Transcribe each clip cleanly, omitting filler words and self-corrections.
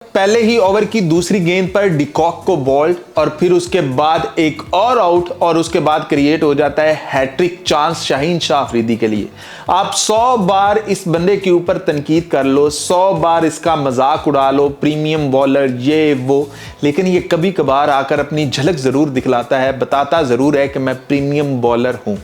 पहले ही ओवर की दूसरी गेंद पर डिकॉक को बॉल्ड और फिर उसके बाद एक और आउट और उसके बाद क्रिएट हो जाता है हैट्रिक चांस शाहीन शाह अफरीदी के लिए। आप 100 बार इस बंदे के ऊपर तनकीद कर लो, 100 बार इसका मजाक उड़ा लो, प्रीमियम बॉलर ये वो, लेकिन ये कभी कभार आकर अपनी झलक जरूर दिखलाता है, बताता जरूर है कि मैं प्रीमियम बॉलर हूं।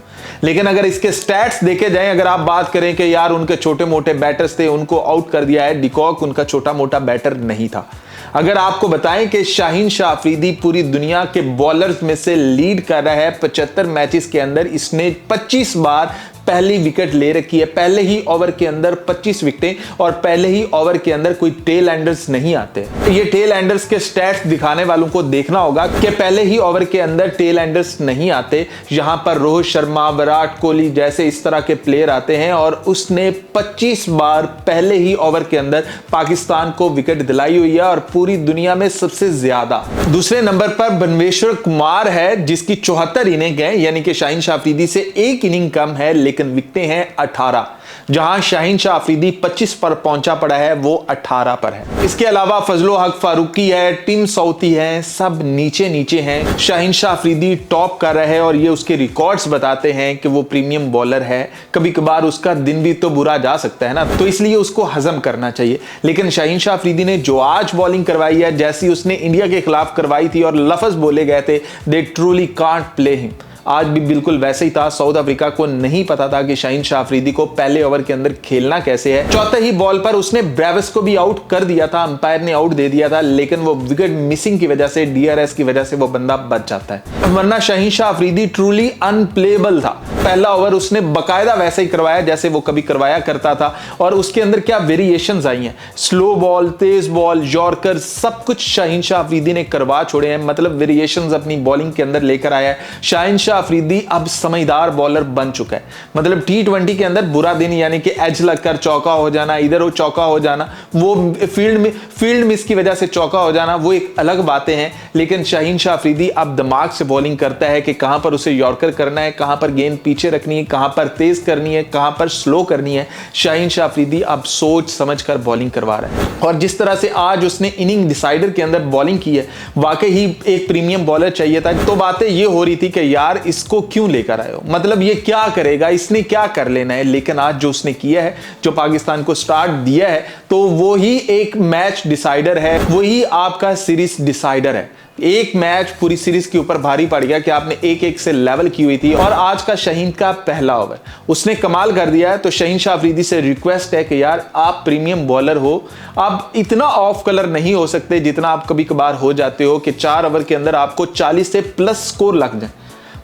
लेकिन अगर इसके स्टैट्स देखे जाएं, अगर आप बात करें कि यार उनके छोटे मोटे बैटर्स थे उनको आउट कर दिया है, डिकॉक उनका छोटा मोटा बैटर नहीं था। अगर आपको बताएं कि शाहीन शाह अफरीदी पूरी दुनिया के बॉलर्स में से लीड कर रहा है, 75 मैचेस के अंदर इसने 25 बार पहली विकेट ले रखी है। पहले ही ओवर के अंदर 25 विकेटें और पहले ही ओवर के अंदर कोई टेल एंडर्स नहीं आते। ये टेल एंडर्स के स्टैट्स दिखाने वालों को देखना होगा कि पहले ही ओवर के अंदर टेल एंडर्स नहीं आते। यहां पर रोहित शर्मा, विराट कोहली जैसे इस तरह के प्लेयर आते हैं और उसने 25 बार पहले ही ओवर के अंदर पाकिस्तान को विकेट दिलाई हुई है और पूरी दुनिया में सबसे ज्यादा। दूसरे नंबर पर बनवेश्वर कुमार है जिसकी 74 इनिंग है, यानी कि शाहीन शाह अफरीदी से एक इनिंग कम है, लेकिन विकटें हैं 18। जहां शाहीन शाह अफरीदी 25 पर पहुंचा पड़ा है, वो 18 पर है। इसके अलावा फजलो हक फारूकी है, टिम साउथी है, सब नीचे नीचे हैं। शाहीन शाह अफरीदी टॉप कर रहा है और ये उसके रिकॉर्ड्स बताते हैं कि वो प्रीमियम बॉलर है। कभी कभार उसका दिन भी तो बुरा जा सकता है ना, तो इसलिए उसको हजम करना चाहिए। लेकिन शाहीन शाह अफरीदी ने जो आज बॉलिंग करवाई है, जैसी उसने इंडिया के खिलाफ करवाई थी और लफ्ज बोले गए थे, दे ट्रूली कांट प्ले हिम, आज भी बिल्कुल वैसे ही था। साउथ अफ्रीका को नहीं पता था कि शाहीन शाह अफरीदी को पहले ओवर के अंदर खेलना कैसे है। चौथे ही बॉल पर उसने ब्रेविस को भी आउट कर दिया था, अंपायर ने आउट दे दिया था, लेकिन वो विकेट मिसिंग की वजह से, डीआरएस की वजह से वो बंदा बच जाता है, वरना शाहीन शाह अफरीदी ट्रूली अनप्लेबल था। पहला ओवर उसने बकायदा वैसे ही करवाया जैसे वो कभी करवाया करता था और उसके अंदर क्या वेरिएशंस आई हैं, स्लो बॉल, तेज बॉल, यॉर्कर, सब कुछ शाहीन शाह अफरीदी ने करवा छोड़े हैं। मतलब वेरिएशंस अपनी बॉलिंग के अंदर लेकर आया है। शाहीन शाह अफरीदी अब समझदार बॉलर बन चुका है। मतलब T20 के अंदर बुरा दिन, यानी कि एज लगकर चौका हो जाना, इधर वो चौका हो जाना, वो फील्ड मिस की वजह से चौका हो जाना, वो एक अलग बातें हैं। लेकिन शाहीन शाह अफरीदी अब दिमाग से बॉलिंग करता है कि कहां पर उसे यॉर्कर करना है, कहां पर गेंद पीछे रखनी है, कहां पर तेज करनी है, कहां पर स्लो करनी है। शाहीन शाह अफरीदी अब सोच समझकर बॉलिंग करवा रहा है और जिस तरह से आज उसने इनिंग डिसाइडर के अंदर बॉलिंग की है, वाकई ही एक प्रीमियम बॉलर चाहिए था। तो बातें ये हो रही थी कि यार इसको क्यों लेकर आए हो, मतलब ये क्या करेगा, इसने क्या कर लेना है। लेकिन आज जो उसने किया है, जो पाकिस्तान को स्टार्ट दिया है, तो वो ही एक मैच डिसाइडर है, वही आपका सीरीज डिसाइडर है। एक मैच पूरी सीरीज के ऊपर भारी पड़ गया कि आपने 1-1 से लेवल की हुई थी और आज का शाहीन का पहला ओवर उसने कमाल कर दिया है। तो शाहीन शाह अफरीदी से रिक्वेस्ट है कि यार आप प्रीमियम बॉलर हो, आप इतना ऑफ कलर नहीं हो सकते जितना आप कभी कभार हो जाते हो कि 4 ओवर के अंदर आपको 40 से प्लस स्कोर लग जाए।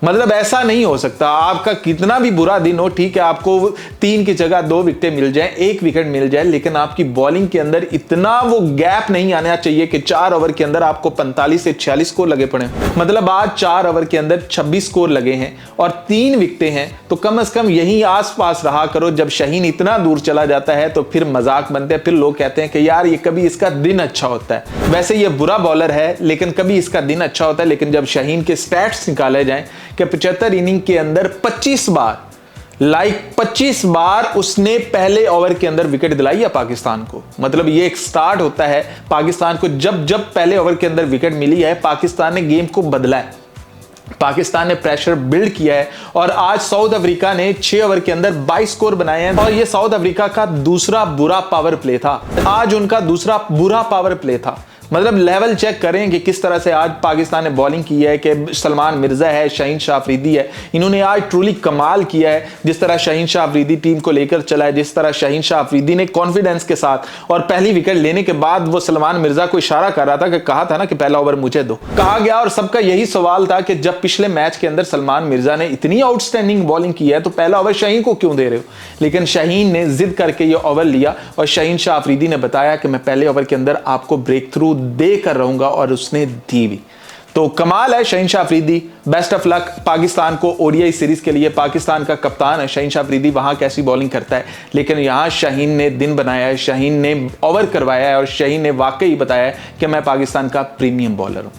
मतलब ऐसा नहीं हो सकता, आपका कितना भी बुरा दिन हो, ठीक है आपको 3 की जगह 2 विकेटें मिल जाएं, 1 विकेट मिल जाए, लेकिन आपकी बॉलिंग के अंदर इतना वो गैप नहीं आना चाहिए कि 4 ओवर के अंदर आपको 45 से 46 स्कोर लगे पड़े। मतलब आज 4 ओवर के अंदर 26 स्कोर लगे हैं और 3 विकेटें हैं, तो कम से कम यही आसपास रहा करो। जब शाहीन इतना दूर चला जाता है तो फिर मजाक बनते हैं, फिर लोग कहते हैं कि यार ये कभी इसका दिन अच्छा होता है। वैसे ये बुरा बॉलर है लेकिन कभी इसका दिन अच्छा होता है। लेकिन जब शाहीन के स्टैट्स निकाले जाएं कि 75 इनिंग के अंदर 25 बार उसने पहले ओवर के अंदर विकेट दिलाई है पाकिस्तान को। मतलब ये एक स्टार्ट होता है पाकिस्तान को, जब पहले ओवर के अंदर विकेट मिली है, पाकिस्तान ने गेम को बदला है, पाकिस्तान ने प्रेशर बिल्ड किया है। और आज साउथ अफ्रीका ने 6 ओवर के अंदर 22 स्कोर बनाए हैं और ये साउथ अफ्रीका का दूसरा बुरा पावर प्ले था। आज उनका दूसरा बुरा पावर प्ले था। मतलब लेवल चेक करें कि किस तरह से आज पाकिस्तान ने बॉलिंग की है, कि सलमान मिर्जा है, शाहीन शाह अफरीदी है, इन्होंने आज ट्रूली कमाल किया है। जिस तरह शाहीन शाह अफरीदी टीम को लेकर चला है, जिस तरह शाहीन शाह अफरीदी ने कॉन्फिडेंस के साथ, और पहली विकेट लेने के बाद वो सलमान मिर्जा को इशारा कर रहा था कि कहा था ना कि पहला ओवर मुझे दो, कहा गया। और सबका यही सवाल था कि जब पिछले मैच के अंदर सलमान मिर्जा ने इतनी आउटस्टैंडिंग बॉलिंग की है तो पहला ओवर शाहीन को क्यों दे रहे हो। लेकिन शाहीन ने जिद करके ये ओवर लिया और शाहीन शाह अफरीदी ने बताया कि मैं पहले ओवर के अंदर आपको ब्रेक थ्रू देकर रहूंगा, और उसने दी भी। तो कमाल है Shaheen Shah Afridi. Best of luck Pakistan को ओडीआई सीरीज के लिए। पाकिस्तान का कप्तान है शाहीन शाह अफरीदी, वहां कैसी बॉलिंग करता है, लेकिन यहां शाहीन ने दिन बनाया है, शाहीन ने ओवर करवाया है और शाहीन ने वाकई बताया है कि मैं पाकिस्तान का प्रीमियम बॉलर हूं।